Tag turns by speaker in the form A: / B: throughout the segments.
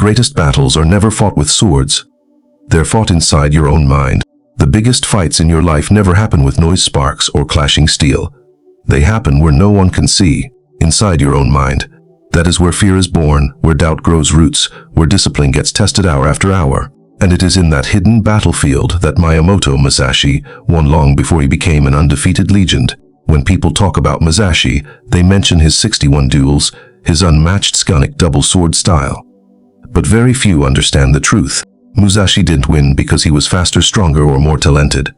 A: greatest battles are never fought with swords. They're fought inside your own mind. The biggest fights in your life never happen with noise sparks or clashing steel. They happen where no one can see, inside your own mind. That is where fear is born, where doubt grows roots, where discipline gets tested hour after hour. And it is in that hidden battlefield that Miyamoto Musashi won long before he became an undefeated legend. When people talk about Musashi, they mention his 61 duels, his unmatched skonic double sword style. But very few understand the truth. Musashi didn't win because he was faster, stronger, or more talented.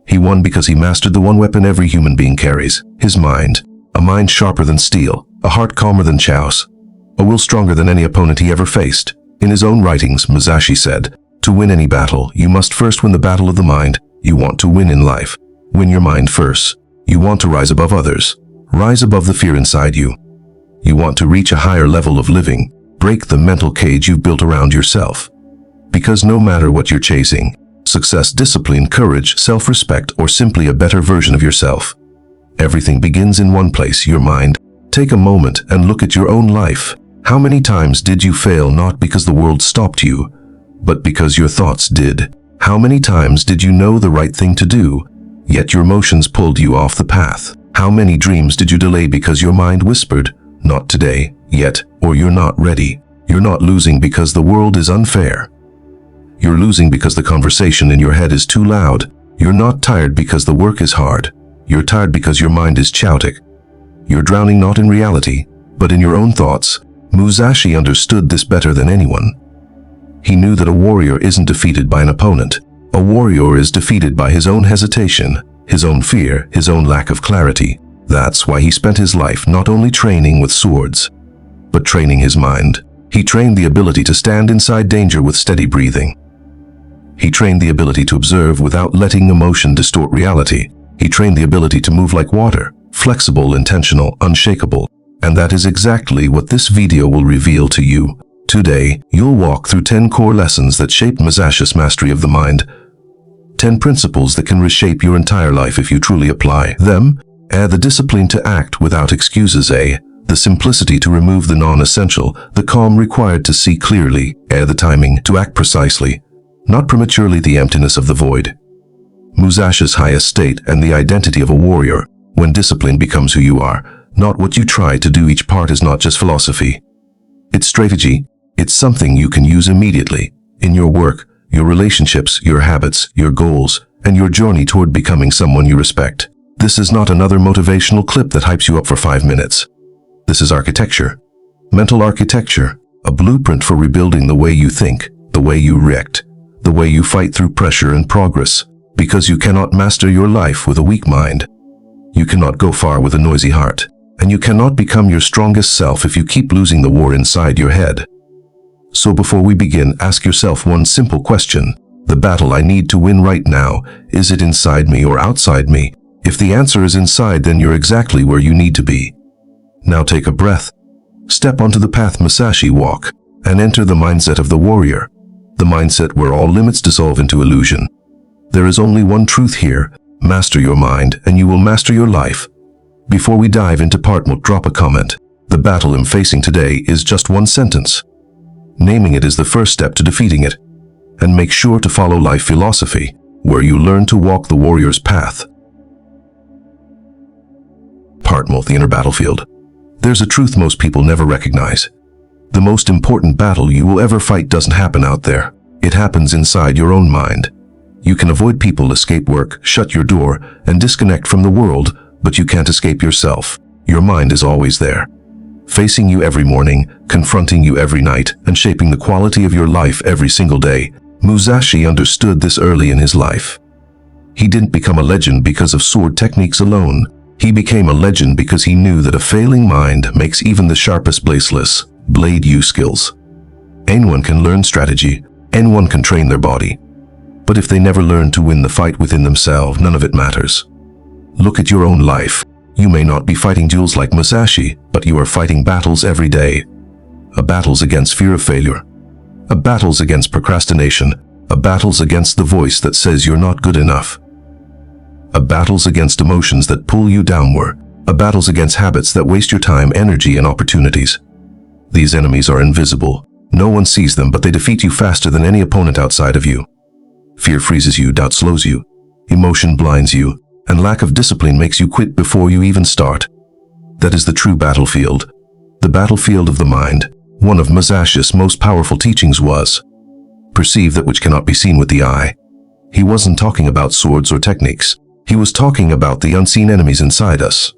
A: He won because he mastered the one weapon every human being carries, his mind. A mind sharper than steel, a heart calmer than chaos, a will stronger than any opponent he ever faced. In his own writings, Musashi said, "To win any battle, you must first win the battle of the mind. You want to win in life. Win your mind first. You want to rise above others. Rise above the fear inside you. You want to reach a higher level of living. Break the mental cage you've built around yourself. Because no matter what you're chasing, success, discipline, courage, self-respect, or simply a better version of yourself, everything begins in one place, your mind. Take a moment and look at your own life. How many times did you fail not because the world stopped you, but because your thoughts did? How many times did you know the right thing to do, yet your emotions pulled you off the path? How many dreams did you delay because your mind whispered, "Not today, yet," or "You're not ready"? You're not losing because the world is unfair. You're losing because the conversation in your head is too loud. You're not tired because the work is hard. You're tired because your mind is chaotic. You're drowning not in reality, but in your own thoughts. Musashi understood this better than anyone. He knew that a warrior isn't defeated by an opponent. A warrior is defeated by his own hesitation, his own fear, his own lack of clarity. That's why he spent his life not only training with swords, but training his mind. He trained the ability to stand inside danger with steady breathing. He trained the ability to observe without letting emotion distort reality. He trained the ability to move like water, flexible, intentional, unshakable. And that is exactly what this video will reveal to you. Today, you'll walk through 10 core lessons that shaped Musashi's mastery of the mind. 10 principles that can reshape your entire life if you truly apply them. The discipline to act without excuses. The simplicity to remove the non-essential. The calm required to see clearly. The timing to act precisely, not prematurely. The emptiness of the void. Musashi's highest state and the identity of a warrior. When discipline becomes who you are, not what you try to do. Each part is not just philosophy. It's strategy. It's something you can use immediately in your work, your relationships, your habits, your goals, and your journey toward becoming someone you respect. This is not another motivational clip that hypes you up for 5 minutes. This is architecture. Mental architecture. A blueprint for rebuilding the way you think, the way you react, the way you fight through pressure and progress. Because you cannot master your life with a weak mind. You cannot go far with a noisy heart. And you cannot become your strongest self if you keep losing the war inside your head. So before we begin, ask yourself one simple question. The battle I need to win right now, is it inside me or outside me? If the answer is inside, then you're exactly where you need to be. Now take a breath. Step onto the path Musashi walk, and enter the mindset of the warrior. The mindset where all limits dissolve into illusion. There is only one truth here. Master your mind, and you will master your life. Before we dive into part 1, drop a comment. The battle I'm facing today is just one sentence. Naming it is the first step to defeating it. And make sure to follow life philosophy, where you learn to walk the warrior's path. Part 1, the inner battlefield. There's a truth most people never recognize. The most important battle you will ever fight doesn't happen out there. It happens inside your own mind. You can avoid people, escape work, shut your door, and disconnect from the world, but you can't escape yourself. Your mind is always there, facing you every morning, confronting you every night, and shaping the quality of your life every single day. Musashi understood this early in his life. He didn't become a legend because of sword techniques alone. He became a legend because he knew that a failing mind makes even the sharpest blade use skills. Anyone can learn strategy, anyone can train their body. But if they never learn to win the fight within themselves, none of it matters. Look at your own life. You may not be fighting duels like Musashi, but you are fighting battles every day. A battles against fear of failure. A battles against procrastination. A battles against the voice that says you're not good enough. A battles against emotions that pull you downward. A battles against habits that waste your time, energy, and opportunities. These enemies are invisible. No one sees them, but they defeat you faster than any opponent outside of you. Fear freezes you, doubt slows you, emotion blinds you, and lack of discipline makes you quit before you even start. That is the true battlefield. The battlefield of the mind. One of Musashi's most powerful teachings was, perceive that which cannot be seen with the eye. He wasn't talking about swords or techniques. He was talking about the unseen enemies inside us.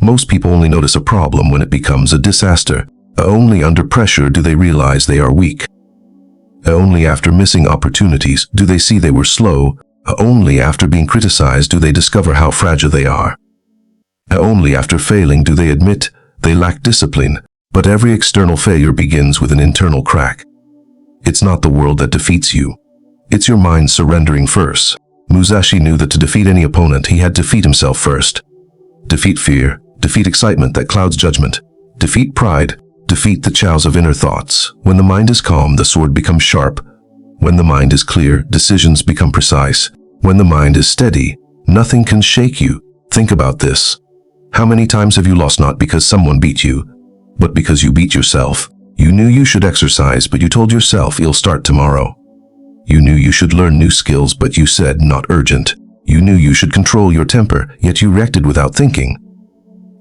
A: Most people only notice a problem when it becomes a disaster. Only under pressure do they realize they are weak. Only after missing opportunities do they see they were slow. Only after being criticized do they discover how fragile they are. Only after failing do they admit they lack discipline. But every external failure begins with an internal crack. It's not the world that defeats you. It's your mind surrendering first. Musashi knew that to defeat any opponent, he had to defeat himself first. Defeat fear, defeat excitement that clouds judgment, defeat pride, defeat the chows of inner thoughts. When the mind is calm, the sword becomes sharp. When the mind is clear, decisions become precise. When the mind is steady, nothing can shake you. Think about this. How many times have you lost not because someone beat you, but because you beat yourself? You knew you should exercise, but you told yourself you'll start tomorrow. You knew you should learn new skills, but you said not urgent. You knew you should control your temper, yet you reacted without thinking.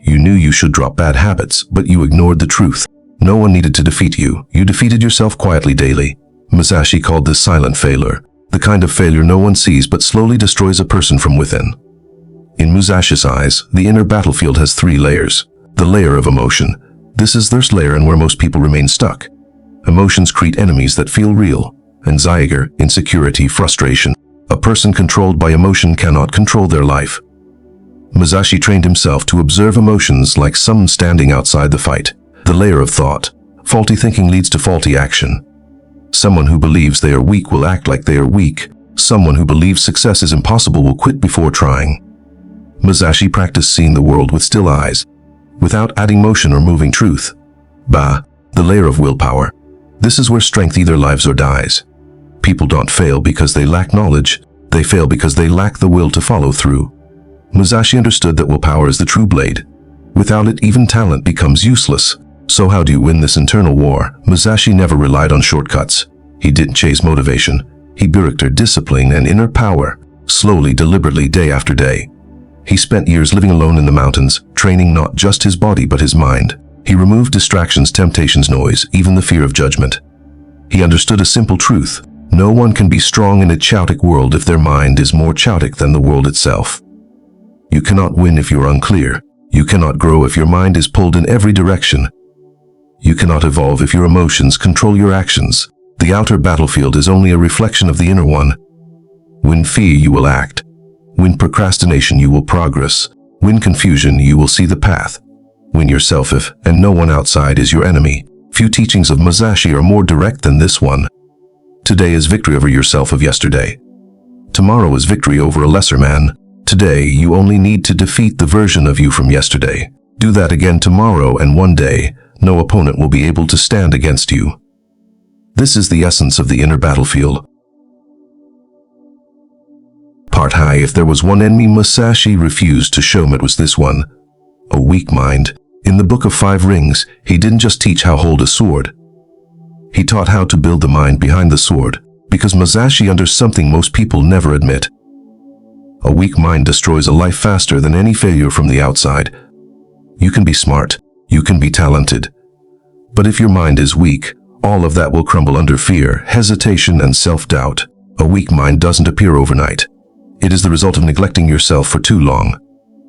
A: You knew you should drop bad habits, but you ignored the truth. No one needed to defeat you. You defeated yourself quietly daily. Musashi called this silent failure, the kind of failure no one sees but slowly destroys a person from within. In Musashi's eyes, the inner battlefield has 3 layers. The layer of emotion. This is their layer and where most people remain stuck. Emotions create enemies that feel real. Anxiety, insecurity, frustration. A person controlled by emotion cannot control their life. Musashi trained himself to observe emotions like someone standing outside the fight. The layer of thought. Faulty thinking leads to faulty action. Someone who believes they are weak will act like they are weak. Someone who believes success is impossible will quit before trying. Musashi practiced seeing the world with still eyes, without adding motion or moving truth. The layer of willpower. This is where strength either lives or dies. People don't fail because they lack knowledge. They fail because they lack the will to follow through. Musashi understood that willpower is the true blade. Without it, even talent becomes useless. So how do you win this internal war? Musashi never relied on shortcuts. He didn't chase motivation. He built discipline and inner power, slowly, deliberately, day after day. He spent years living alone in the mountains, training not just his body but his mind. He removed distractions, temptations, noise, even the fear of judgment. He understood a simple truth. No one can be strong in a chaotic world if their mind is more chaotic than the world itself. You cannot win if you're unclear. You cannot grow if your mind is pulled in every direction. You cannot evolve if your emotions control your actions. The outer battlefield is only a reflection of the inner one. Win fear, you will act. Win procrastination, you will progress. Win confusion, you will see the path. Win yourself if, and no one outside is your enemy. Few teachings of Musashi are more direct than this one. Today is victory over yourself of yesterday. Tomorrow is victory over a lesser man. Today, you only need to defeat the version of you from yesterday. Do that again tomorrow, and one day, no opponent will be able to stand against you. This is the essence of the inner battlefield. Part high. If there was one enemy Musashi refused to show him, it was this one. A weak mind. In the Book of 5 Rings, he didn't just teach how to hold a sword. He taught how to build the mind behind the sword, because Musashi understood something most people never admit. A weak mind destroys a life faster than any failure from the outside. You can be smart, you can be talented, but if your mind is weak, all of that will crumble under fear, hesitation, and self-doubt. A weak mind doesn't appear overnight. It is the result of neglecting yourself for too long.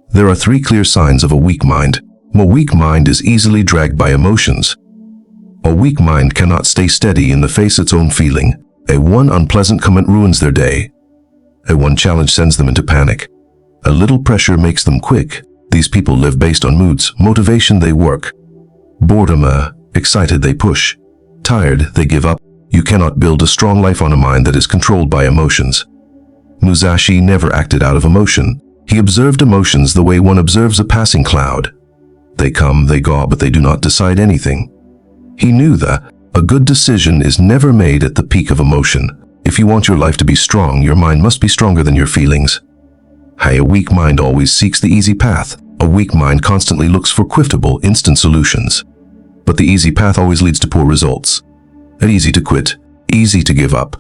A: There are 3 clear signs of a weak mind. A weak mind is easily dragged by emotions. A weak mind cannot stay steady in the face of its own feeling. A one unpleasant comment ruins their day. A one challenge sends them into panic. A little pressure makes them quick. These people live based on moods. Motivation, they work. Boredom, excited, they push. Tired, they give up. You cannot build a strong life on a mind that is controlled by emotions. Musashi never acted out of emotion. He observed emotions the way one observes a passing cloud. They come, they go, but they do not decide anything. He knew that a good decision is never made at the peak of emotion. If you want your life to be strong, your mind must be stronger than your feelings. A weak mind always seeks the easy path. A weak mind constantly looks for quickable, instant solutions. But the easy path always leads to poor results. Easy to quit, easy to give up,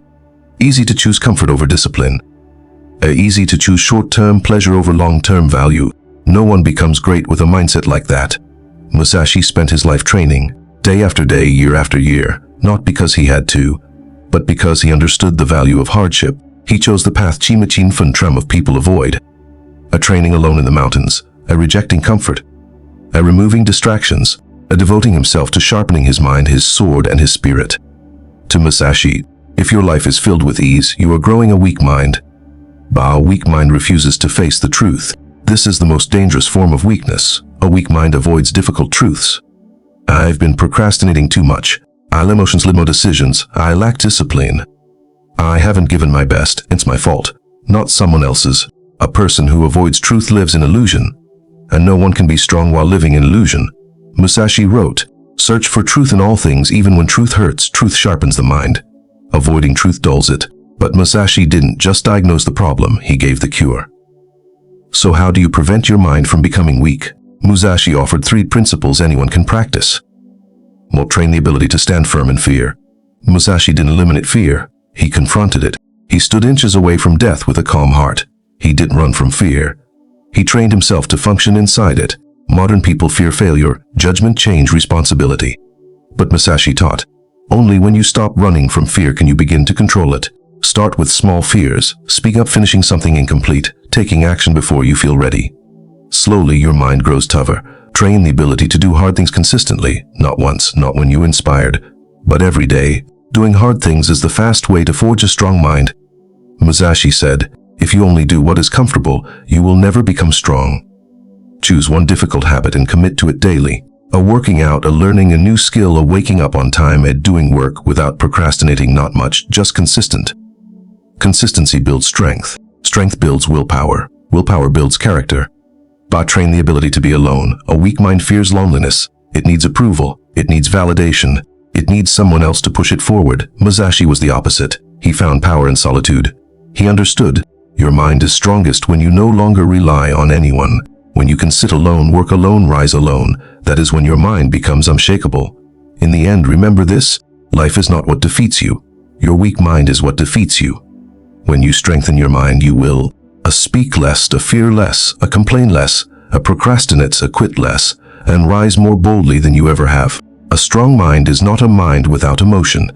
A: easy to choose comfort over discipline, easy to choose short-term pleasure over long-term value. No one becomes great with a mindset like that. Musashi spent his life training, day after day, year after year, not because he had to, but because he understood the value of hardship. He chose the path Chimachin Funtram of people avoid. A training alone in the mountains, a rejecting comfort, a removing distractions, a devoting himself to sharpening his mind, his sword, and his spirit. To Musashi, if your life is filled with ease, you are growing a weak mind. A weak mind refuses to face the truth. This is the most dangerous form of weakness. A weak mind avoids difficult truths. I've been procrastinating too much. I emotions lead my decisions. I lack discipline. I haven't given my best. It's my fault, not someone else's. A person who avoids truth lives in illusion, and no one can be strong while living in illusion. Musashi wrote, "Search for truth in all things, even when truth hurts. Truth sharpens the mind. Avoiding truth dulls it." But Musashi didn't just diagnose the problem, he gave the cure. So how do you prevent your mind from becoming weak? Musashi offered 3 principles anyone can practice. Well, train the ability to stand firm in fear. Musashi didn't eliminate fear, he confronted it. He stood inches away from death with a calm heart. He didn't run from fear. He trained himself to function inside it. Modern people fear failure, judgment, change, responsibility. But Musashi taught, only when you stop running from fear can you begin to control it. Start with small fears, speak up finishing something incomplete, taking action before you feel ready. Slowly your mind grows tougher. Train the ability to do hard things consistently, not once, not when you're inspired, but every day. Doing hard things is the fast way to forge a strong mind. Musashi said, if you only do what is comfortable, you will never become strong. Choose one difficult habit and commit to it daily. A working out, a learning a new skill, a waking up on time, a doing work without procrastinating, not much, just consistent. Consistency builds strength. Strength builds willpower. Willpower builds character. Train the ability to be alone. A weak mind fears loneliness. It needs approval. It needs validation. It needs someone else to push it forward. Musashi was the opposite. He found power in solitude. He understood, your mind is strongest when you no longer rely on anyone. When you can sit alone, work alone, rise alone. That is when your mind becomes unshakable. In the end, remember this, life is not what defeats you. Your weak mind is what defeats you. When you strengthen your mind, you will speak less, fear less, complain less, procrastinate, quit less, and rise more boldly than you ever have. A strong mind is not a mind without emotion.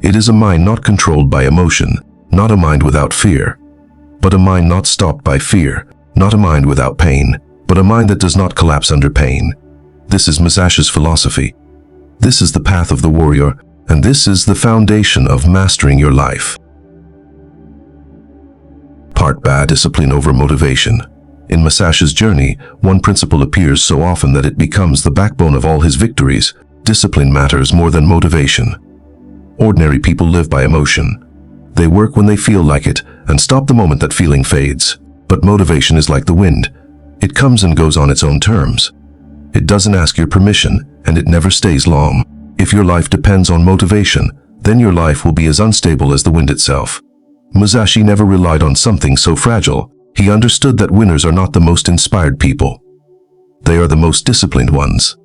A: It is a mind not controlled by emotion, not a mind without fear, but a mind not stopped by fear, not a mind without pain, but a mind that does not collapse under pain. This is Musashi's philosophy. This is the path of the warrior, and this is the foundation of mastering your life. Part B, discipline over motivation. In Musashi's journey, one principle appears so often that it becomes the backbone of all his victories. Discipline matters more than motivation. Ordinary people live by emotion. They work when they feel like it and stop the moment that feeling fades. But motivation is like the wind. It comes and goes on its own terms. It doesn't ask your permission, and it never stays long. If your life depends on motivation, then your life will be as unstable as the wind itself. Musashi never relied on something so fragile. He understood that winners are not the most inspired people. They are the most disciplined ones.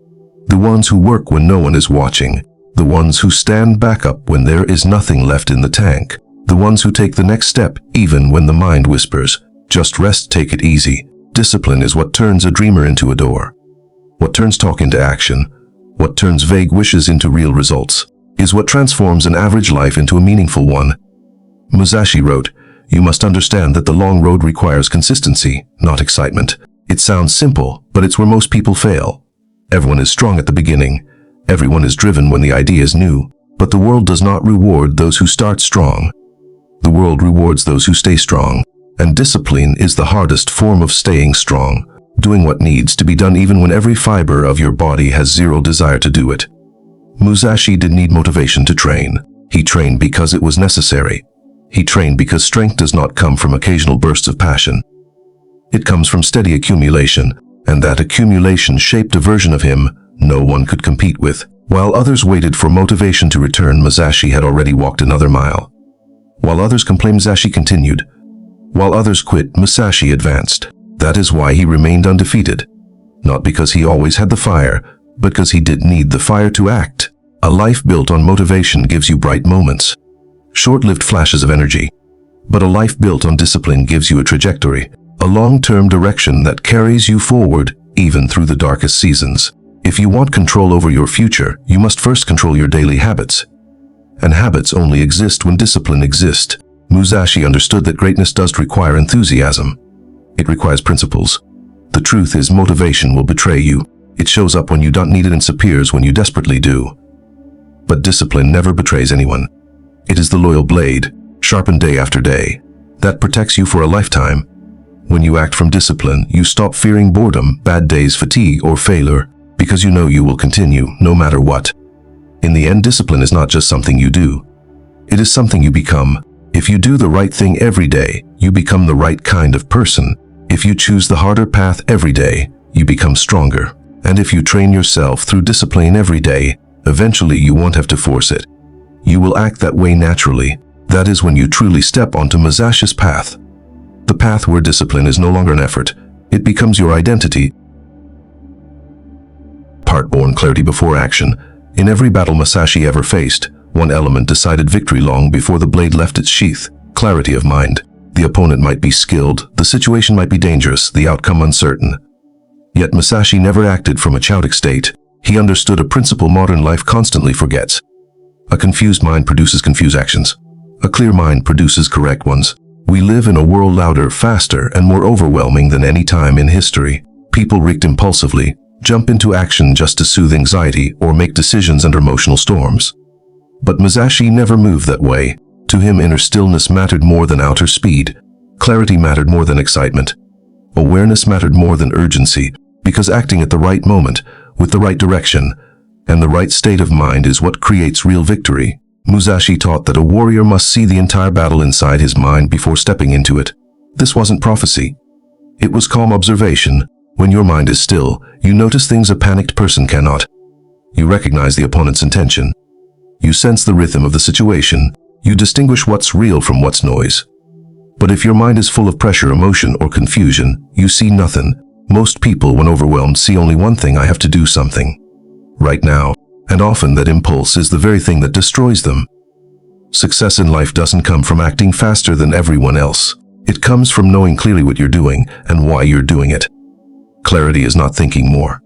A: The ones who work when no one is watching. The ones who stand back up when there is nothing left in the tank. The ones who take the next step even when the mind whispers, just rest, take it easy. Discipline is what turns a dreamer into a door. What turns talk into action. What turns vague wishes into real results. Is what transforms an average life into a meaningful one. Musashi wrote, you must understand that the long road requires consistency, not excitement. It sounds simple, but it's where most people fail. Everyone is strong at the beginning. Everyone is driven when the idea is new. But the world does not reward those who start strong. The world rewards those who stay strong. And discipline is the hardest form of staying strong. Doing what needs to be done even when every fiber of your body has zero desire to do it. Musashi didn't need motivation to train. He trained because it was necessary. He trained because strength does not come from occasional bursts of passion. It comes from steady accumulation, and that accumulation shaped a version of him no one could compete with. While others waited for motivation to return, Musashi had already walked another mile. While others complained, Musashi continued. While others quit, Musashi advanced. That is why he remained undefeated. Not because he always had the fire, but because he didn't need the fire to act. A life built on motivation gives you bright moments, short-lived flashes of energy. But a life built on discipline gives you a trajectory, a long-term direction that carries you forward even through the darkest seasons. If you want control over your future, you must first control your daily habits. And habits only exist when discipline exists. Musashi understood that greatness does require enthusiasm. It requires principles. The truth is, motivation will betray you. It shows up when you don't need it and disappears when you desperately do. But discipline never betrays anyone. It is the loyal blade, sharpened day after day, that protects you for a lifetime. When you act from discipline, you stop fearing boredom, bad days, fatigue, or failure, because you know you will continue, no matter what. In the end, discipline is not just something you do. It is something you become. If you do the right thing every day, you become the right kind of person. If you choose the harder path every day, you become stronger. And if you train yourself through discipline every day, eventually you won't have to force it. You will act that way naturally. That is when you truly step onto Musashi's path. The path where discipline is no longer an effort. It becomes your identity. Part born clarity before action. In every battle Musashi ever faced, one element decided victory long before the blade left its sheath: clarity of mind. The opponent might be skilled, the situation might be dangerous, the outcome uncertain. Yet Musashi never acted from a chaotic state. He understood a principle modern life constantly forgets. A confused mind produces confused actions. A clear mind produces correct ones. We live in a world louder, faster, and more overwhelming than any time in history. People react impulsively, jump into action just to soothe anxiety or make decisions under emotional storms. But Musashi never moved that way. To him, inner stillness mattered more than outer speed. Clarity mattered more than excitement. Awareness mattered more than urgency, because acting at the right moment, with the right direction, and the right state of mind is what creates real victory. Musashi taught that a warrior must see the entire battle inside his mind before stepping into it. This wasn't prophecy. It was calm observation. When your mind is still, you notice things a panicked person cannot. You recognize the opponent's intention. You sense the rhythm of the situation. You distinguish what's real from what's noise. But if your mind is full of pressure, emotion, or confusion, you see nothing. Most people, when overwhelmed, see only one thing: I have to do something right now. And often that impulse is the very thing that destroys them. Success in life doesn't come from acting faster than everyone else. It comes from knowing clearly what you're doing and why you're doing it. Clarity is not thinking more.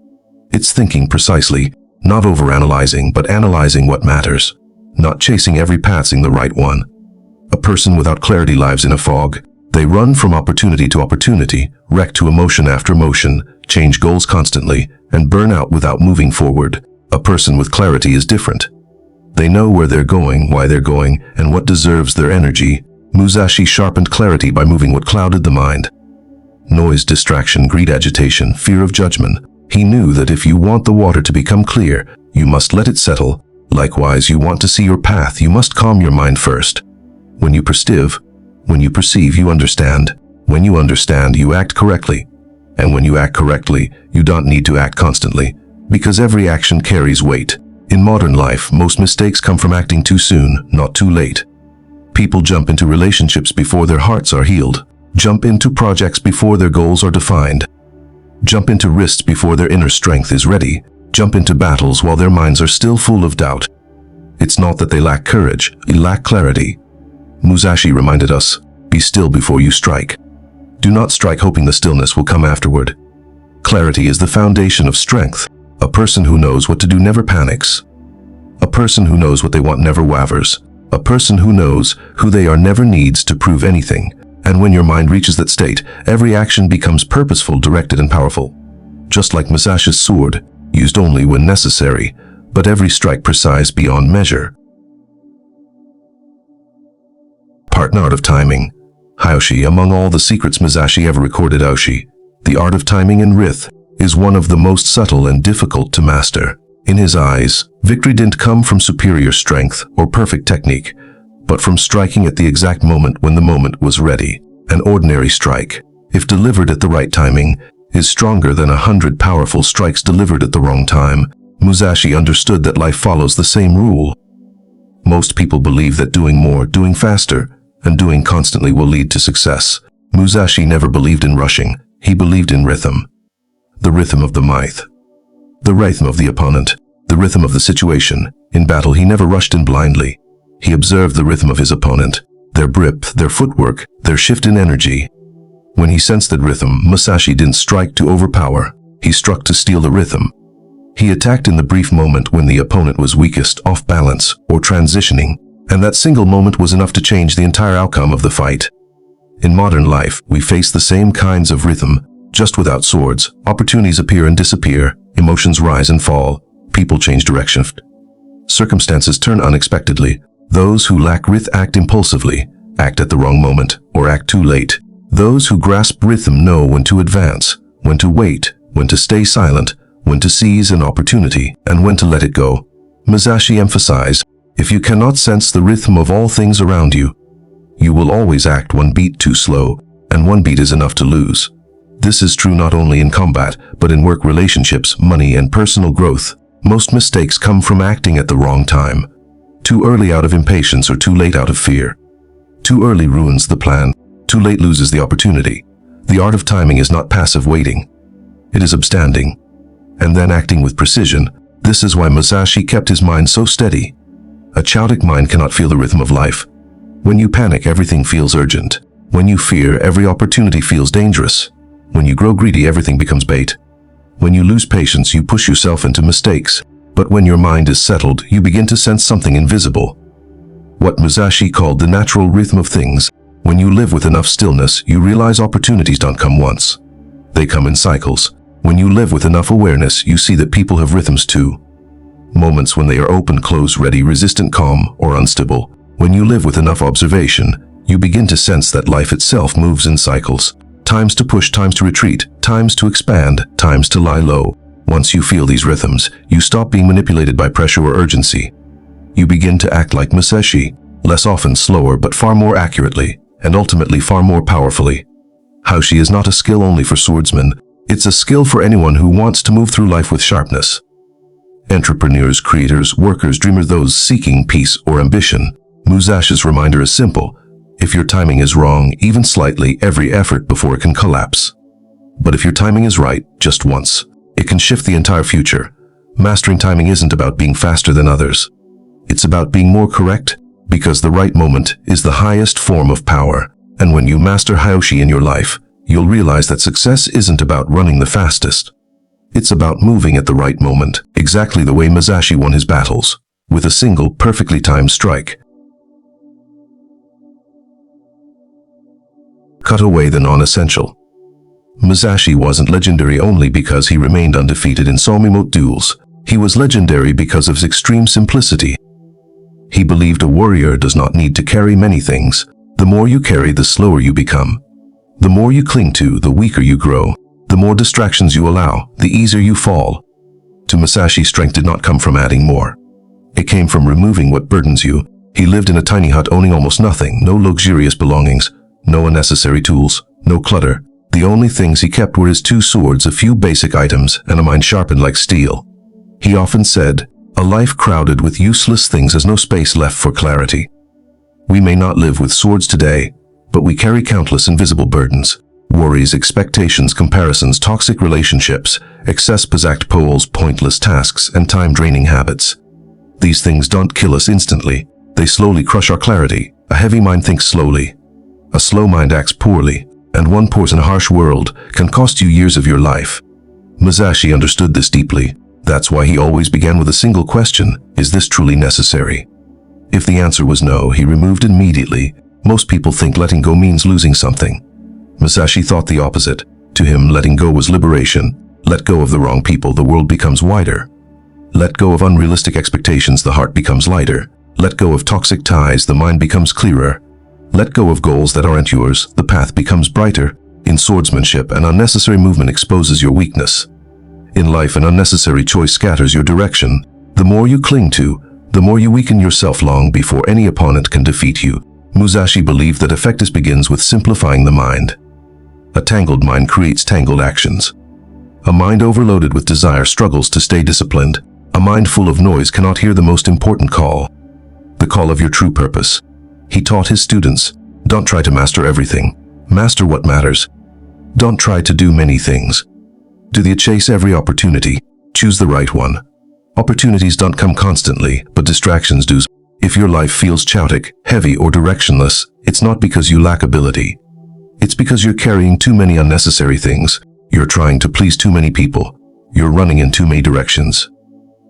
A: It's thinking precisely, not overanalyzing, but analyzing what matters, not chasing every path, the right one. A person without clarity lives in a fog. They run from opportunity to opportunity, wreck to emotion after emotion, change goals constantly, and burn out without moving forward. A person with clarity is different. They know where they're going, why they're going, and what deserves their energy. Musashi sharpened clarity by moving what clouded the mind. Noise, distraction, greed, agitation, fear of judgment. He knew that if you want the water to become clear, you must let it settle. Likewise, you want to see your path, you must calm your mind first. When you perceive, you understand. When you understand, you act correctly. And when you act correctly, you don't need to act constantly, because every action carries weight. In modern life, most mistakes come from acting too soon, not too late. People jump into relationships before their hearts are healed, jump into projects before their goals are defined, jump into risks before their inner strength is ready, jump into battles while their minds are still full of doubt. It's not that they lack courage, they lack clarity. Musashi reminded us, be still before you strike. Do not strike hoping the stillness will come afterward. Clarity is the foundation of strength. A person who knows what to do never panics. A person who knows what they want never wavers. A person who knows who they are never needs to prove anything. And when your mind reaches that state, every action becomes purposeful, directed, and powerful. Just like Musashi's sword, used only when necessary, but every strike precise beyond measure. Part art of timing. Hyoshi, among all the secrets Musashi ever recorded, Hyoshi, the art of timing and rhythm, is one of the most subtle and difficult to master. In his eyes, victory didn't come from superior strength or perfect technique, but from striking at the exact moment when the moment was ready. An ordinary strike, if delivered at the right timing, is stronger than 100 powerful strikes delivered at the wrong time. Musashi understood that life follows the same rule. Most people believe that doing more, doing faster, and doing constantly will lead to success. Musashi never believed in rushing. He believed in rhythm. The rhythm of the mind. The rhythm of the opponent. the rhythm of the situation. In battle, he never rushed in blindly. He observed the rhythm of his opponent, their grip, their footwork, their shift in energy. When he sensed that rhythm, Musashi didn't strike to overpower. He struck to steal the rhythm. He attacked in the brief moment when the opponent was weakest, off balance, or transitioning, and that single moment was enough to change the entire outcome of the fight. In modern life, we face the same kinds of rhythm, just without swords. Opportunities appear and disappear, emotions rise and fall, people change direction. Circumstances turn unexpectedly. Those who lack rhythm act impulsively, act at the wrong moment, or act too late. Those who grasp rhythm know when to advance, when to wait, when to stay silent, when to seize an opportunity, and when to let it go. Musashi emphasized, if you cannot sense the rhythm of all things around you, you will always act one beat too slow, and one beat is enough to lose. This is true not only in combat, but in work relationships, money, and personal growth. Most mistakes come from acting at the wrong time. Too early out of impatience or too late out of fear. Too early ruins the plan. Too late loses the opportunity. The art of timing is not passive waiting. It is upstanding, and then acting with precision. This is why Musashi kept his mind so steady. A chaotic mind cannot feel the rhythm of life. When you panic, everything feels urgent. When you fear, every opportunity feels dangerous. When you grow greedy, everything becomes bait. When you lose patience, you push yourself into mistakes. But when your mind is settled, you begin to sense something invisible. What Musashi called the natural rhythm of things. When you live with enough stillness, you realize opportunities don't come once. They come in cycles. When you live with enough awareness, you see that people have rhythms too. Moments when they are open, close, ready, resistant, calm, or unstable. When you live with enough observation, you begin to sense that life itself moves in cycles. Times to push, times to retreat, times to expand, times to lie low. Once you feel these rhythms, you stop being manipulated by pressure or urgency. You begin to act like Musashi, less often, slower, but far more accurately, and ultimately far more powerfully. Hyoshi is not a skill only for swordsmen. It's a skill for anyone who wants to move through life with sharpness. Entrepreneurs, creators, workers, dreamers, those seeking peace or ambition. Musashi's reminder is simple. If your timing is wrong, even slightly, every effort before it can collapse. But if your timing is right, just once, it can shift the entire future. Mastering timing isn't about being faster than others. It's about being more correct, because the right moment is the highest form of power. And when you master Hyoshi in your life, you'll realize that success isn't about running the fastest. It's about moving at the right moment, exactly the way Musashi won his battles, with a single, perfectly timed strike. Cut away the non-essential. Musashi wasn't legendary only because he remained undefeated in so many duels. He was legendary because of his extreme simplicity. He believed a warrior does not need to carry many things. The more you carry, the slower you become. The more you cling to, the weaker you grow. The more distractions you allow, the easier you fall. To Musashi, strength did not come from adding more. It came from removing what burdens you. He lived in a tiny hut owning almost nothing, no luxurious belongings, no unnecessary tools, no clutter. The only things he kept were his 2 swords, a few basic items, and a mind sharpened like steel. He often said, "A life crowded with useless things has no space left for clarity." We may not live with swords today, but we carry countless invisible burdens. Worries, expectations, comparisons, toxic relationships, excess possessed poles, pointless tasks, and time-draining habits. These things don't kill us instantly. They slowly crush our clarity. A heavy mind thinks slowly. A slow mind acts poorly, and one pause in a harsh world can cost you years of your life. Musashi understood this deeply. That's why he always began with a single question: is this truly necessary? If the answer was no, he removed it immediately. Most people think letting go means losing something. Musashi thought the opposite. To him, letting go was liberation. Let go of the wrong people, the world becomes wider. Let go of unrealistic expectations, the heart becomes lighter. Let go of toxic ties, the mind becomes clearer. Let go of goals that aren't yours, the path becomes brighter. In swordsmanship, an unnecessary movement exposes your weakness. In life, an unnecessary choice scatters your direction. The more you cling to, the more you weaken yourself long before any opponent can defeat you. Musashi believed that effectiveness begins with simplifying the mind. A tangled mind creates tangled actions. A mind overloaded with desire struggles to stay disciplined. A mind full of noise cannot hear the most important call, the call of your true purpose. He taught his students, don't try to master everything. Master what matters. Don't try to do many things. Do the chase every opportunity. Choose the right one. Opportunities don't come constantly, but distractions do. If your life feels chaotic, heavy, or directionless, it's not because you lack ability. It's because you're carrying too many unnecessary things. You're trying to please too many people. You're running in too many directions.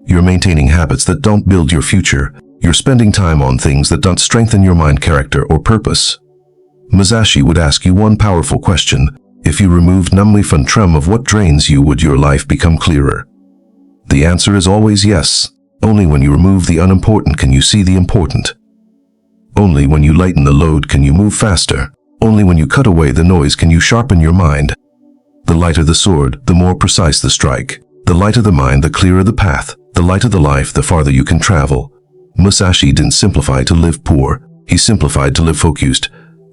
A: You're maintaining habits that don't build your future. You're spending time on things that don't strengthen your mind, character, or purpose. Musashi would ask you one powerful question. If you removed numbly from trum of what drains you, would your life become clearer? The answer is always yes. Only when you remove the unimportant can you see the important. Only when you lighten the load can you move faster. Only when you cut away the noise can you sharpen your mind. The lighter the sword, the more precise the strike. The lighter the mind, the clearer the path. The lighter the life, the farther you can travel. Musashi didn't simplify to live poor. He simplified to live focused.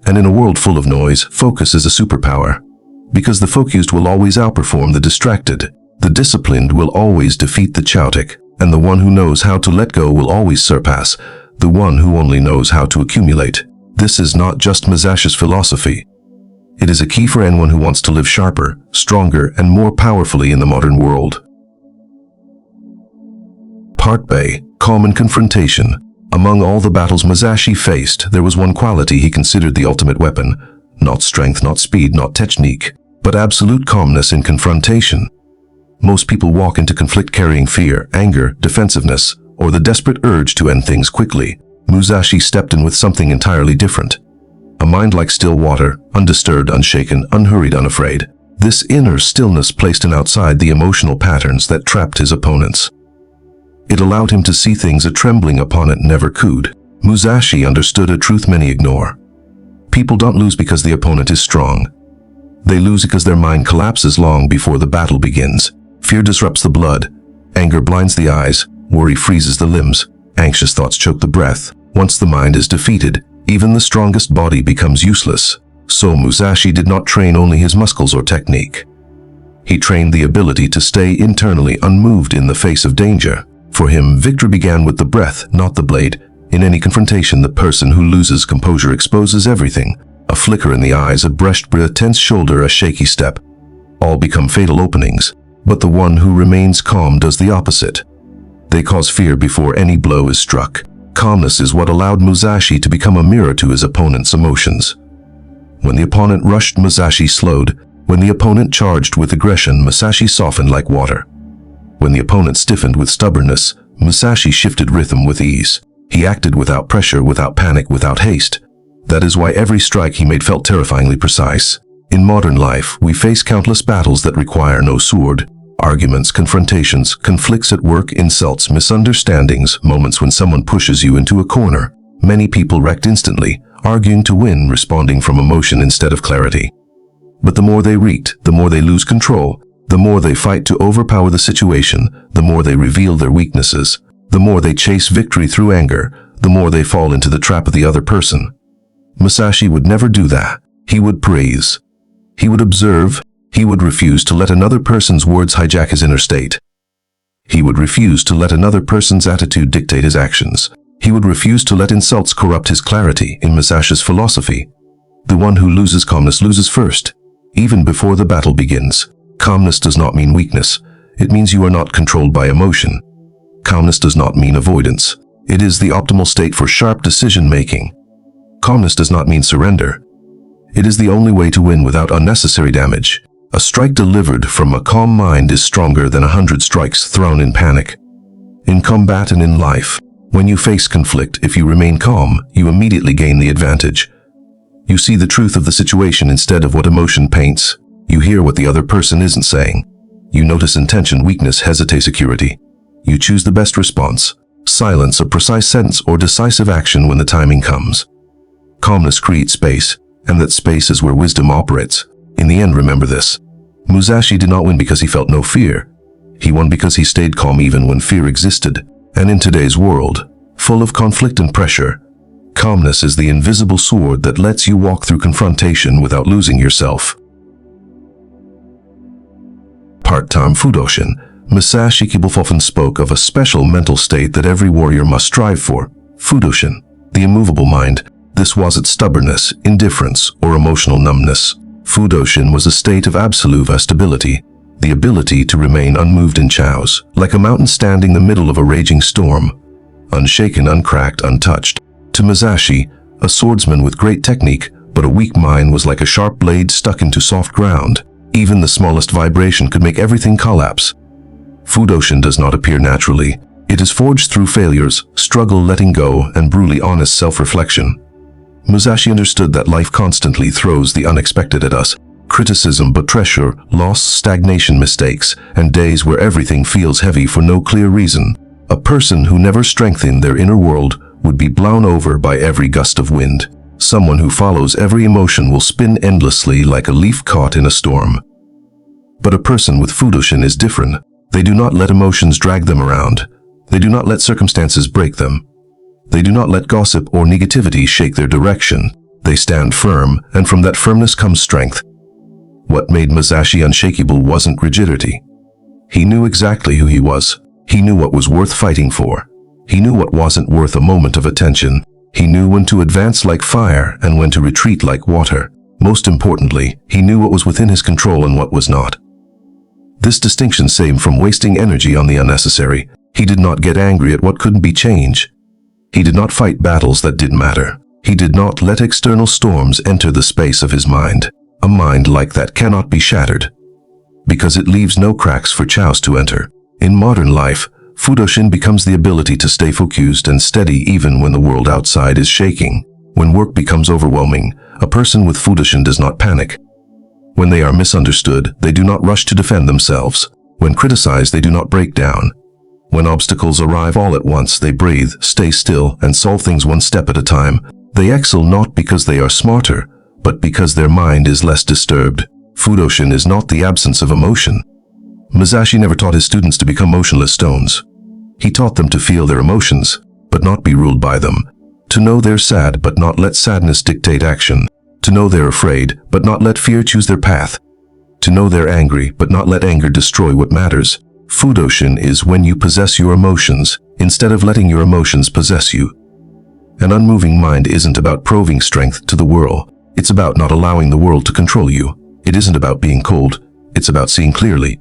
A: And in a world full of noise, focus is a superpower. Because the focused will always outperform the distracted. The disciplined will always defeat the chaotic, and the one who knows how to let go will always surpass the one who only knows how to accumulate. This is not just Musashi's philosophy. It is a key for anyone who wants to live sharper, stronger, and more powerfully in the modern world. Part B. Calm and confrontation. Among all the battles Musashi faced, there was one quality he considered the ultimate weapon. Not strength, not speed, not technique, but absolute calmness in confrontation. Most people walk into conflict carrying fear, anger, defensiveness, or the desperate urge to end things quickly. Musashi stepped in with something entirely different. A mind like still water, undisturbed, unshaken, unhurried, unafraid. This inner stillness placed him outside the emotional patterns that trapped his opponents. It allowed him to see things a trembling opponent never could. Musashi understood a truth many ignore. People don't lose because the opponent is strong. They lose because their mind collapses long before the battle begins. Fear disrupts the blood. Anger blinds the eyes. Worry freezes the limbs. Anxious thoughts choke the breath. Once the mind is defeated, even the strongest body becomes useless. So Musashi did not train only his muscles or technique. He trained the ability to stay internally unmoved in the face of danger. For him, victory began with the breath, not the blade. In any confrontation, the person who loses composure exposes everything. A flicker in the eyes, a brushed breath, a tense shoulder, a shaky step. All become fatal openings. But the one who remains calm does the opposite. They cause fear before any blow is struck. Calmness is what allowed Musashi to become a mirror to his opponent's emotions. When the opponent rushed, Musashi slowed. When the opponent charged with aggression, Musashi softened like water. When the opponent stiffened with stubbornness, Musashi shifted rhythm with ease. He acted without pressure, without panic, without haste. That is why every strike he made felt terrifyingly precise. In modern life, we face countless battles that require no sword. Arguments, confrontations, conflicts at work, insults, misunderstandings, moments when someone pushes you into a corner. Many people wrecked instantly, arguing to win, responding from emotion instead of clarity. But the more they wreaked, the more they lose control. The more they fight to overpower the situation, the more they reveal their weaknesses. The more they chase victory through anger, the more they fall into the trap of the other person. Musashi would never do that. He would praise. He would observe. He would refuse to let another person's words hijack his inner state. He would refuse to let another person's attitude dictate his actions. He would refuse to let insults corrupt his clarity. In Musashi's philosophy, the one who loses calmness loses first, even before the battle begins. Calmness does not mean weakness. It means you are not controlled by emotion. Calmness does not mean avoidance. It is the optimal state for sharp decision-making. Calmness does not mean surrender. It is the only way to win without unnecessary damage. A strike delivered from a calm mind is stronger than 100 strikes thrown in panic. In combat and in life, when you face conflict, if you remain calm, you immediately gain the advantage. You see the truth of the situation instead of what emotion paints. You hear what the other person isn't saying. You notice intention, weakness, hesitate, security. You choose the best response, silence, a precise sentence, or decisive action when the timing comes. Calmness creates space, and that space is where wisdom operates. In the end, remember this. Musashi did not win because he felt no fear. He won because he stayed calm even when fear existed. And in today's world, full of conflict and pressure, calmness is the invisible sword that lets you walk through confrontation without losing yourself. Part-time Fudoshin. Musashi often spoke of a special mental state that every warrior must strive for. Fudoshin, the immovable mind. This wasn't stubbornness, indifference, or emotional numbness. Fudoshin was a state of absolute stability. the ability to remain unmoved in chaos, like a mountain standing in the middle of a raging storm, unshaken, uncracked, untouched. To Musashi, a swordsman with great technique, but a weak mind was like a sharp blade stuck into soft ground. Even the smallest vibration could make everything collapse. Fudoshin does not appear naturally. It is forged through failures, struggle, letting go, and brutally honest self-reflection. Musashi understood that life constantly throws the unexpected at us. Criticism, betrayal, loss, stagnation, mistakes, and days where everything feels heavy for no clear reason. A person who never strengthened their inner world would be blown over by every gust of wind. Someone who follows every emotion will spin endlessly like a leaf caught in a storm. But a person with Fudoshin is different. They do not let emotions drag them around. They do not let circumstances break them. They do not let gossip or negativity shake their direction. They stand firm, and from that firmness comes strength. What made Musashi unshakable wasn't rigidity. He knew exactly who he was. He knew what was worth fighting for. He knew what wasn't worth a moment of attention. He knew when to advance like fire and when to retreat like water. Most importantly, he knew what was within his control and what was not. This distinction saved him from wasting energy on the unnecessary. He did not get angry at what couldn't be changed. He did not fight battles that didn't matter. He did not let external storms enter the space of his mind. A mind like that cannot be shattered, because it leaves no cracks for chaos to enter. In modern life, Fudoshin becomes the ability to stay focused and steady even when the world outside is shaking. When work becomes overwhelming, a person with Fudoshin does not panic. When they are misunderstood, they do not rush to defend themselves. When criticized, they do not break down. When obstacles arrive all at once, they breathe, stay still, and solve things one step at a time. They excel not because they are smarter, but because their mind is less disturbed. Fudoshin is not the absence of emotion. Musashi never taught his students to become motionless stones. He taught them to feel their emotions, but not be ruled by them. To know they're sad, but not let sadness dictate action. To know they're afraid, but not let fear choose their path. To know they're angry, but not let anger destroy what matters. Fudoshin is when you possess your emotions, instead of letting your emotions possess you. An unmoving mind isn't about proving strength to the world. It's about not allowing the world to control you. It isn't about being cold. It's about seeing clearly.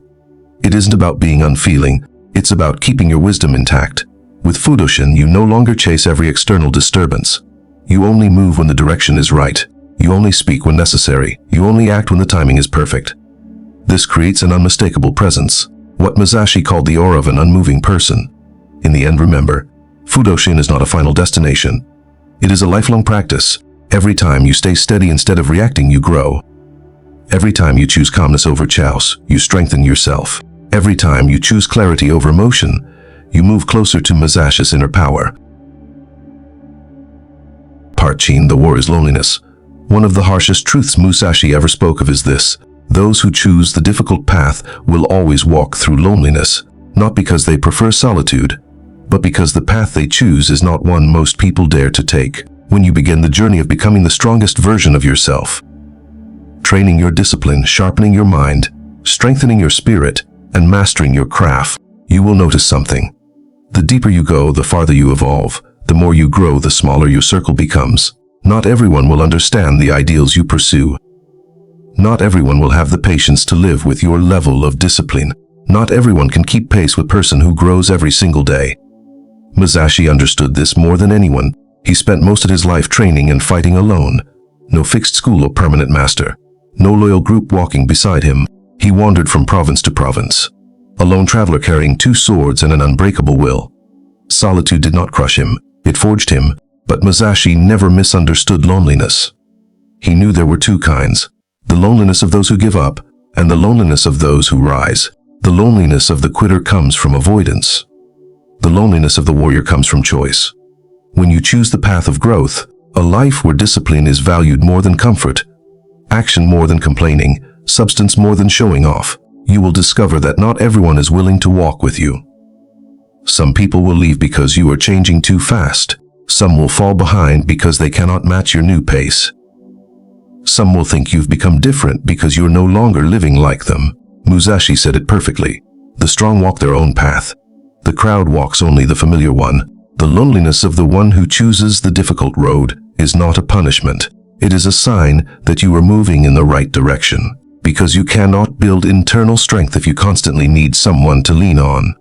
A: It isn't about being unfeeling. It's about keeping your wisdom intact. With Fudoshin, you no longer chase every external disturbance. You only move when the direction is right. You only speak when necessary. You only act when the timing is perfect. This creates an unmistakable presence, what Musashi called the aura of an unmoving person. In the end, remember, Fudoshin is not a final destination. It is a lifelong practice. Every time you stay steady instead of reacting, you grow. Every time you choose calmness over chaos, you strengthen yourself. Every time you choose clarity over emotion, you move closer to Musashi's inner power. Part Chin, the war is loneliness. One of the harshest truths Musashi ever spoke of is this: those who choose the difficult path will always walk through loneliness, not because they prefer solitude, but because the path they choose is not one most people dare to take. When you begin the journey of becoming the strongest version of yourself, training your discipline, sharpening your mind, strengthening your spirit, and mastering your craft, you will notice something. The deeper you go, the farther you evolve. The more you grow, the smaller your circle becomes. Not everyone will understand the ideals you pursue. Not everyone will have the patience to live with your level of discipline. Not everyone can keep pace with a person who grows every single day. Musashi understood this more than anyone. He spent most of his life training and fighting alone. No fixed school or permanent master. No loyal group walking beside him. He wandered from province to province, a lone traveler carrying 2 swords and an unbreakable will. Solitude did not crush him, it forged him, but Musashi never misunderstood loneliness. He knew there were 2 kinds: the loneliness of those who give up, and the loneliness of those who rise. The loneliness of the quitter comes from avoidance. The loneliness of the warrior comes from choice. When you choose the path of growth, a life where discipline is valued more than comfort, action more than complaining, substance more than showing off, you will discover that not everyone is willing to walk with you. Some people will leave because you are changing too fast. Some will fall behind because they cannot match your new pace. Some will think you've become different because you're no longer living like them. Musashi said it perfectly. The strong walk their own path. The crowd walks only the familiar one. The loneliness of the one who chooses the difficult road is not a punishment. It is a sign that you are moving in the right direction. Because you cannot build internal strength if you constantly need someone to lean on.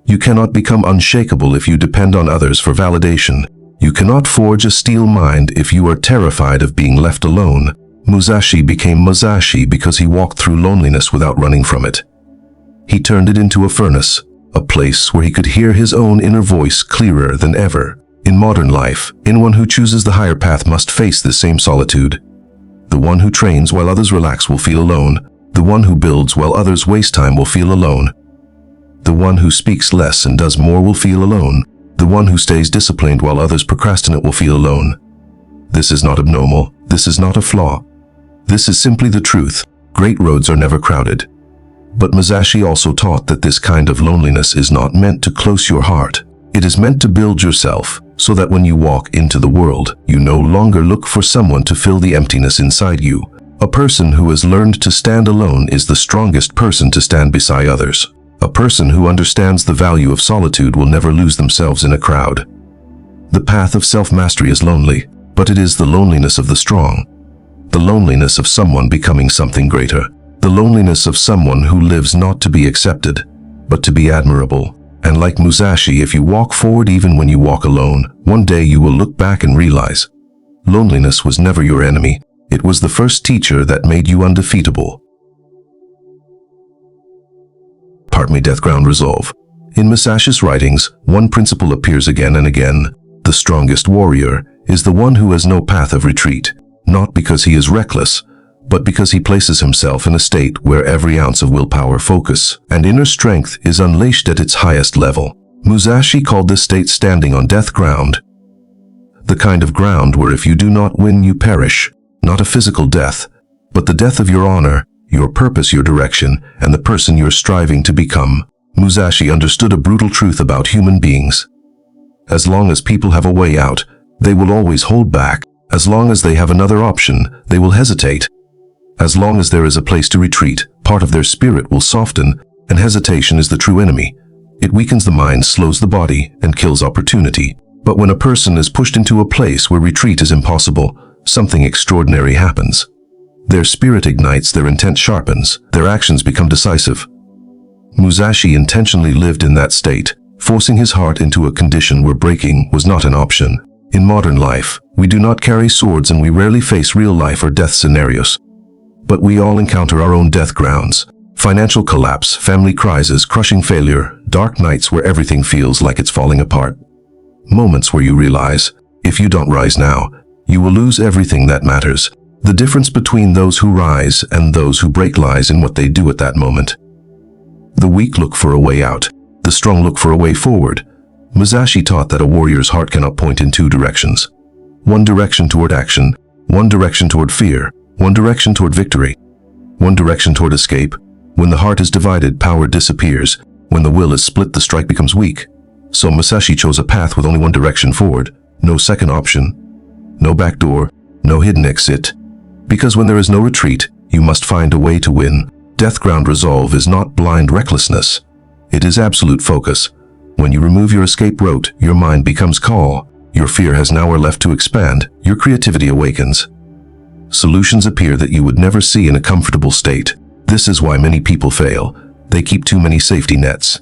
A: You cannot become unshakable if you depend on others for validation. You cannot forge a steel mind if you are terrified of being left alone. Musashi became Musashi because he walked through loneliness without running from it. He turned it into a furnace, a place where he could hear his own inner voice clearer than ever. In modern life, anyone who chooses the higher path must face this same solitude. The one who trains while others relax will feel alone. The one who builds while others waste time will feel alone. The one who speaks less and does more will feel alone. The one who stays disciplined while others procrastinate will feel alone. This is not abnormal. This is not a flaw. This is simply the truth. Great roads are never crowded. But Musashi also taught that this kind of loneliness is not meant to close your heart. It is meant to build yourself, so that when you walk into the world, you no longer look for someone to fill the emptiness inside you. A person who has learned to stand alone is the strongest person to stand beside others. A person who understands the value of solitude will never lose themselves in a crowd. The path of self-mastery is lonely, but it is the loneliness of the strong. The loneliness of someone becoming something greater. The loneliness of someone who lives not to be accepted, but to be admirable. And like Musashi, if you walk forward even when you walk alone, one day you will look back and realize, loneliness was never your enemy. It was the first teacher that made you undefeatable. Death Ground Resolve. In Musashi's writings, one principle appears again and again. The strongest warrior is the one who has no path of retreat, not because he is reckless, but because he places himself in a state where every ounce of willpower, focus, and inner strength is unleashed at its highest level. Musashi called this state standing on death ground. The kind of ground where if you do not win, you perish. Not a physical death, but the death of your honor, your purpose, your direction, and the person you're striving to become. Musashi understood a brutal truth about human beings. As long as people have a way out, they will always hold back. As long as they have another option, they will hesitate. As long as there is a place to retreat, part of their spirit will soften, and hesitation is the true enemy. It weakens the mind, slows the body, and kills opportunity. But when a person is pushed into a place where retreat is impossible, something extraordinary happens. Their spirit ignites, their intent sharpens, their actions become decisive. Musashi intentionally lived in that state, forcing his heart into a condition where breaking was not an option. In modern life, we do not carry swords and we rarely face real life or death scenarios. But we all encounter our own death grounds. Financial collapse, family crisis, crushing failure, dark nights where everything feels like it's falling apart. Moments where you realize, if you don't rise now, you will lose everything that matters. The difference between those who rise and those who break lies in what they do at that moment. The weak look for a way out. The strong look for a way forward. Musashi taught that a warrior's heart cannot point in two directions. One direction toward action, one direction toward fear, one direction toward victory, one direction toward escape. When the heart is divided, power disappears. When the will is split, the strike becomes weak. So Musashi chose a path with only one direction forward. No second option. No back door. No hidden exit. Because when there is no retreat, you must find a way to win. Death Ground Resolve is not blind recklessness. It is absolute focus. When you remove your escape route, your mind becomes calm. Your fear has nowhere left to expand. Your creativity awakens. Solutions appear that you would never see in a comfortable state. This is why many people fail. They keep too many safety nets.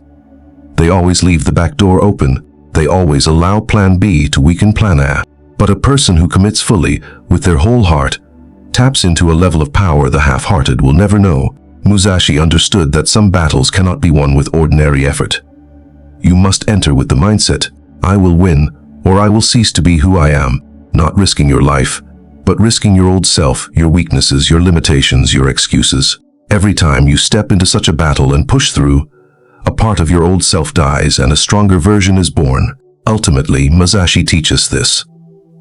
A: They always leave the back door open. They always allow Plan B to weaken Plan A. But a person who commits fully, with their whole heart, taps into a level of power the half-hearted will never know. Musashi understood that some battles cannot be won with ordinary effort. You must enter with the mindset, I will win, or I will cease to be who I am, not risking your life, but risking your old self, your weaknesses, your limitations, your excuses. Every time you step into such a battle and push through, a part of your old self dies and a stronger version is born. Ultimately, Musashi teaches this.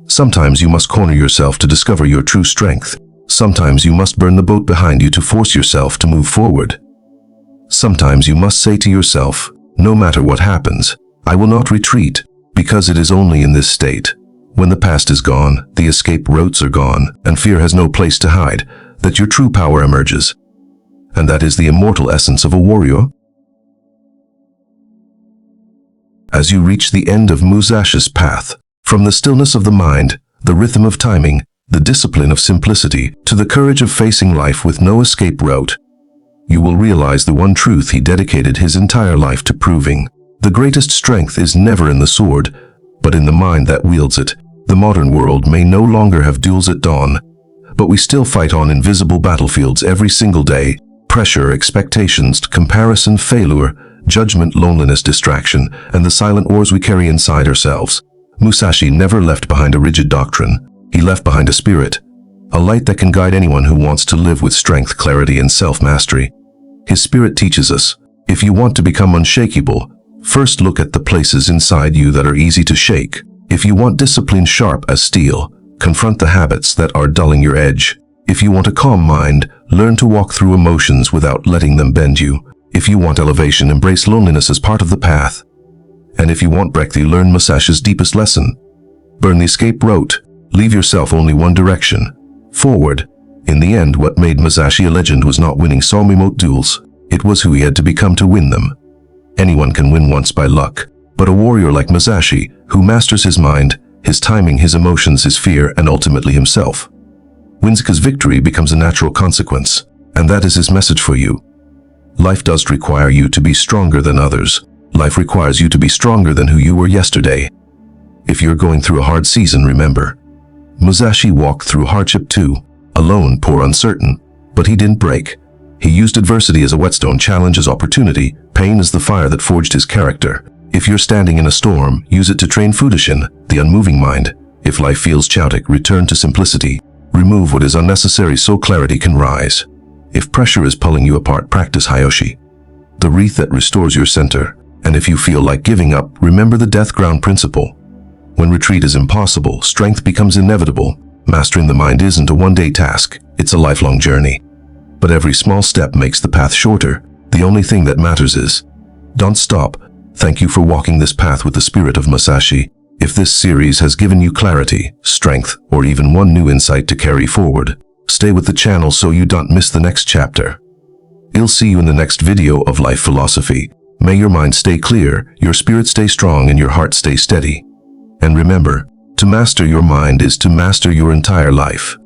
A: Sometimes you must corner yourself to discover your true strength. Sometimes you must burn the boat behind you to force yourself to move forward. Sometimes you must say to yourself, no matter what happens, I will not retreat, because it is only in this state, when the past is gone, the escape routes are gone, and fear has no place to hide, that your true power emerges. And that is the immortal essence of a warrior. As you reach the end of Musashi's path, from the stillness of the mind, the rhythm of timing, the discipline of simplicity to the courage of facing life with no escape route. You will realize the one truth he dedicated his entire life to proving. The greatest strength is never in the sword, but in the mind that wields it. The modern world may no longer have duels at dawn, but we still fight on invisible battlefields every single day. Pressure, expectations, comparison, failure, judgment, loneliness, distraction, and the silent wars we carry inside ourselves. Musashi never left behind a rigid doctrine. He left behind a spirit, a light that can guide anyone who wants to live with strength, clarity, and self-mastery. His spirit teaches us, if you want to become unshakable, first look at the places inside you that are easy to shake. If you want discipline sharp as steel, confront the habits that are dulling your edge. If you want a calm mind, learn to walk through emotions without letting them bend you. If you want elevation, embrace loneliness as part of the path. And if you want breakthrough, learn Musashi's deepest lesson. Burn the escape route. Leave yourself only one direction, forward. In the end, what made Musashi a legend was not winning so many duels. It was who he had to become to win them. Anyone can win once by luck, but a warrior like Musashi, who masters his mind, his timing, his emotions, his fear, and ultimately himself, wins because victory becomes a natural consequence. And that is his message for you. Life does require you to be stronger than others. Life requires you to be stronger than who you were yesterday. If you're going through a hard season, remember, Musashi walked through hardship too, alone, poor, uncertain, but he didn't break. He used adversity as a whetstone, challenge as opportunity, pain as the fire that forged his character. If you're standing in a storm, use it to train Fudoshin, the unmoving mind. If life feels chaotic, return to simplicity. Remove what is unnecessary so clarity can rise. If pressure is pulling you apart, practice Hyoshi, the wreath that restores your center. And if you feel like giving up, remember the death ground principle. When retreat is impossible, strength becomes inevitable. Mastering the mind isn't a one-day task, it's a lifelong journey. But every small step makes the path shorter. The only thing that matters is, don't stop. Thank you for walking this path with the spirit of Musashi. If this series has given you clarity, strength, or even one new insight to carry forward, stay with the channel so you don't miss the next chapter. I'll see you in the next video of Life Philosophy. May your mind stay clear, your spirit stay strong, and your heart stay steady. And remember, to master your mind is to master your entire life.